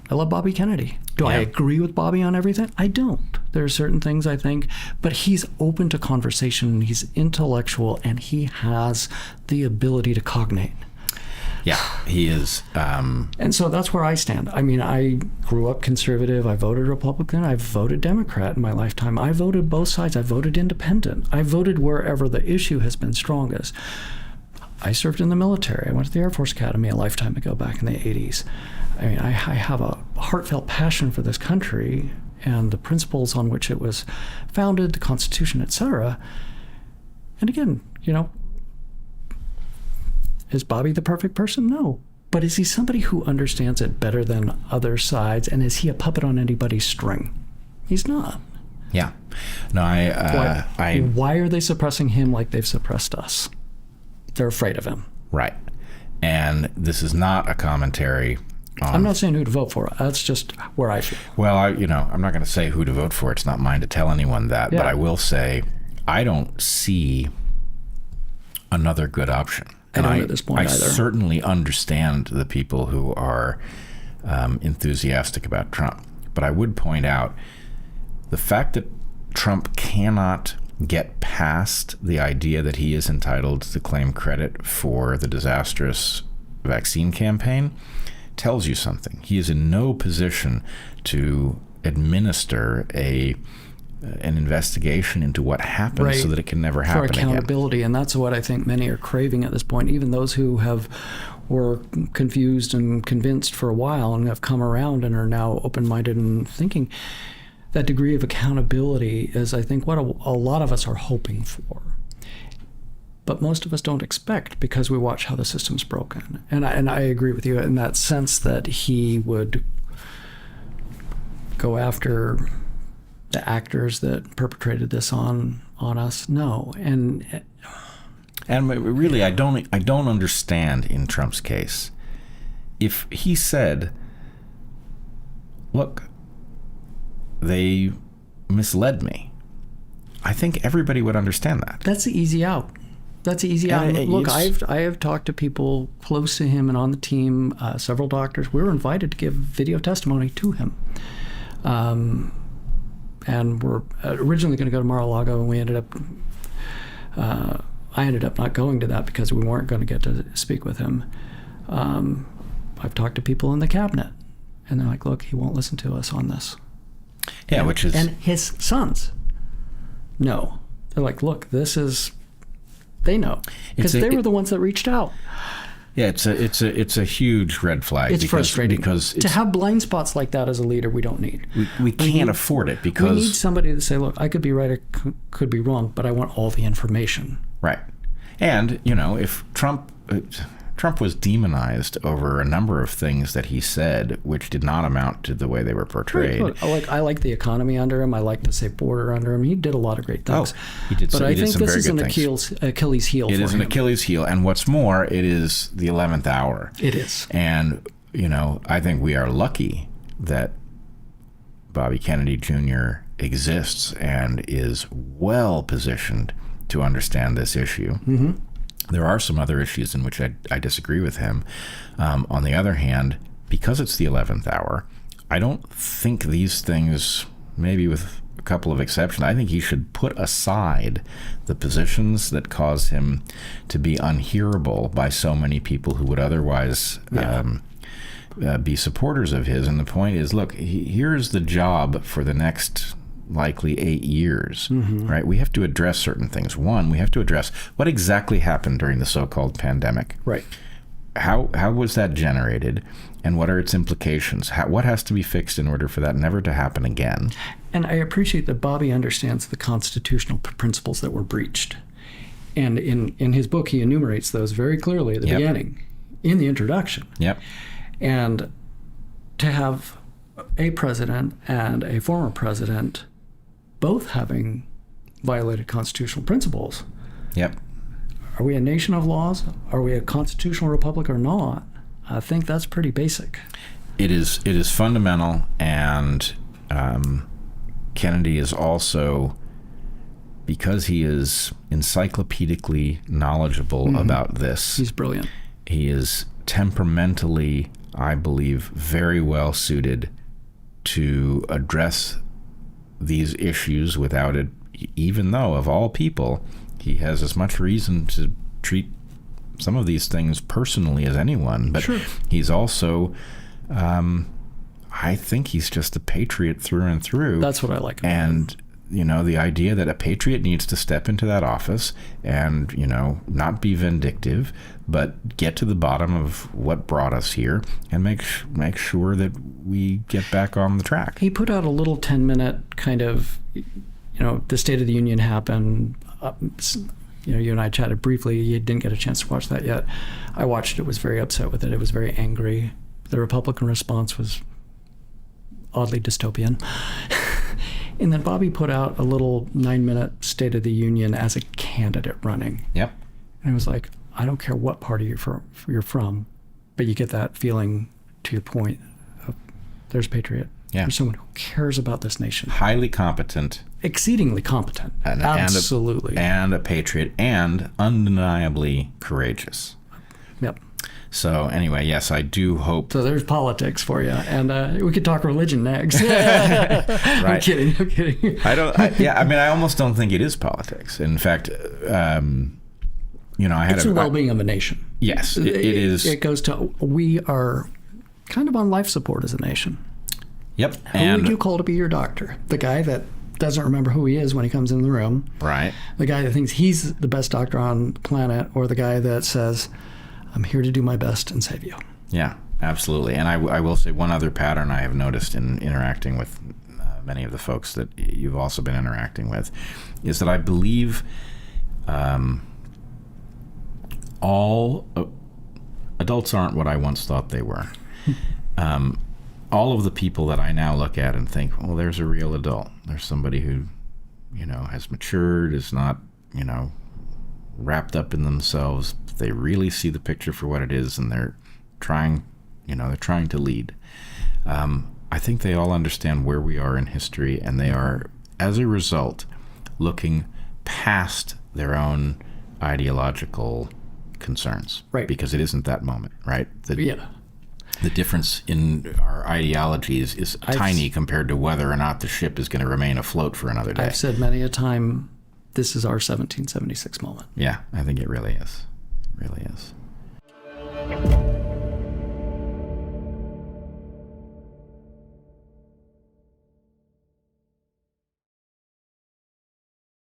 I love Bobby Kennedy. Do I agree with Bobby on everything? I don't. There are certain things I think, but he's open to conversation. He's intellectual, and he has the ability to cognate. Yeah, he is. And so that's where I stand. I mean, I grew up conservative. I voted Republican. I voted Democrat in my lifetime. I voted both sides. I voted independent. I voted wherever the issue has been strongest. I served in the military. I went to the Air Force Academy a lifetime ago back in the 80s. I mean, I have a heartfelt passion for this country and the principles on which it was founded, the Constitution, etc. And again, you know, is Bobby the perfect person? No. But is he somebody who understands it better than other sides? And is he a puppet on anybody's string? He's not. Yeah. No, Why are they suppressing him like they've suppressed us? They're afraid of him. Right. And this is not a commentary on... I'm not saying who to vote for. That's just where I feel. Well, I'm not going to say who to vote for. It's not mine to tell anyone that. Yeah. But I will say I don't see another good option. I don't at this point either. I certainly understand the people who are enthusiastic about Trump. But I would point out the fact that Trump cannot get past the idea that he is entitled to claim credit for the disastrous vaccine campaign tells you something. He is in no position to administer an investigation into what happened so that it can never happen again. For accountability, and that's what I think many are craving at this point. Even those who were confused and convinced for a while and have come around and are now open-minded and thinking. That degree of accountability is, I think, what a lot of us are hoping for. But most of us don't expect because we watch how the system's broken. And I agree with you in that sense that he would go after the actors that perpetrated this on us. No. And really, I don't understand in Trump's case. If he said, look, they misled me, I think everybody would understand that. That's the easy out. That's the easy out. Look, I have talked to people close to him and on the team, several doctors. We were invited to give video testimony to him. And we're originally going to go to Mar-a-Lago, and we ended up, I ended up not going to that because we weren't going to get to speak with him. I've talked to people in the cabinet, and they're like, look, he won't listen to us on this. Yeah, which is... And his sons know. They're like, look, this is... They know. Because they were the ones that reached out. Yeah, it's a huge red flag. It's frustrating. Because to have blind spots like that as a leader, we don't need. We can't afford it because... We need somebody to say, look, I could be right, I could be wrong, but I want all the information. Right. And, if Trump was demonized over a number of things that he said, which did not amount to the way they were portrayed. Look, I like the economy under him. I like the safe border under him. He did a lot of great things. Oh, he did. But I think this is an Achilles heel for him. It is an Achilles heel, and what's more, it is the 11th hour. It is. And I think we are lucky that Bobby Kennedy Jr. exists and is well positioned to understand this issue. Mm-hmm. There are some other issues in which I disagree with him. On the other hand, because it's the 11th hour, I don't think these things, maybe with a couple of exceptions, I think he should put aside the positions that cause him to be unhearable by so many people who would otherwise be supporters of his. And the point is, look, here's the job for the next... likely 8 years, right? We have to address certain things. One, we have to address what exactly happened during the so-called pandemic. Right. How was that generated, and what are its implications? What has to be fixed in order for that never to happen again? And I appreciate that Bobby understands the constitutional principles that were breached. And in his book, he enumerates those very clearly at the beginning, in the introduction. Yep. And to have a president and a former president both having violated constitutional principles. Yep. Are we a nation of laws? Are we a constitutional republic or not? I think that's pretty basic. It is fundamental, and Kennedy is also, because he is encyclopedically knowledgeable about this. He's brilliant. He is temperamentally I believe, very well suited to address these issues without it, even though, of all people, he has as much reason to treat some of these things personally as anyone. But Sure. he's also, I think he's just a patriot through and through. That's what I like about him. And, you know, the idea that a patriot needs to step into that office and, you know, not be vindictive, but get to the bottom of what brought us here and make sure that we get back on the track. He put out a little 10-minute kind of, you know, the State of the Union happened. You know, you and I chatted briefly. You didn't get a chance to watch that yet. I watched it, was very upset with it. It was very angry. The Republican response was oddly dystopian. And then Bobby put out a little 9-minute State of the Union as a candidate running. Yep. And it was like, I don't care what party you're from, but you get that feeling, to your point, of there's a patriot. Yeah. There's someone who cares about this nation. Highly competent. Exceedingly competent. Absolutely. And a patriot, and undeniably courageous. Yep. So anyway, yes, I do hope. So there's politics for you, and we could talk religion next. Right. I'm kidding. I almost don't think it is politics. In fact, you know, it's the well-being of a nation. Yes, it is. It goes to, we are kind of on life support as a nation. Yep. Who would you call to be your doctor? The guy that doesn't remember who he is when he comes in the room. Right. The guy that thinks he's the best doctor on the planet, or the guy that says, I'm here to do my best and save you. Yeah, absolutely. And I will say one other pattern I have noticed in interacting with many of the folks that you've also been interacting with is that I believe all adults aren't what I once thought they were. All of the people that I now look at and think, well, there's a real adult. There's somebody who, you know, has matured, is not, you know, wrapped up in themselves. They really see the picture for what it is, and they're trying to lead. I think they all understand where we are in history, and they are, as a result, looking past their own ideological concerns. Right. Because it isn't that moment, right? Yeah. The difference in our ideologies is tiny compared to whether or not the ship is going to remain afloat for another day. I've said many a time, this is our 1776 moment. Yeah, I think it really is. It really is.